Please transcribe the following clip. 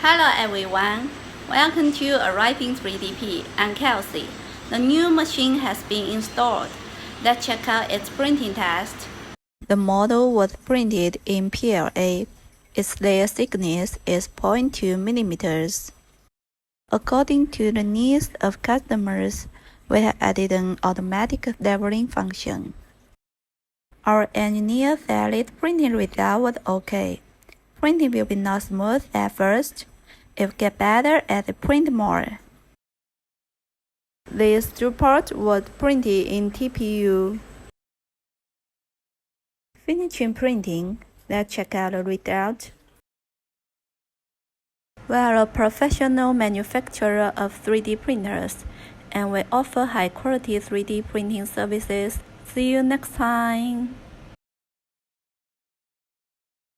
Hello everyone, welcome to Arriving 3DP. I'm Kelsey. The new machine has been installed. Let's check out its printing test. The model was printed in PLA. Its layer thickness is 0.2 millimeters. According to the needs of customers, we have added an automatic leveling function. Our engineer said its printing result was okay. Printing will be not smooth at first. It will get better as it print more. This report was printed in TPU. Finishing printing, let's check out the result. We are a professional manufacturer of 3D printers, and we offer high-quality 3D printing services. See you next time!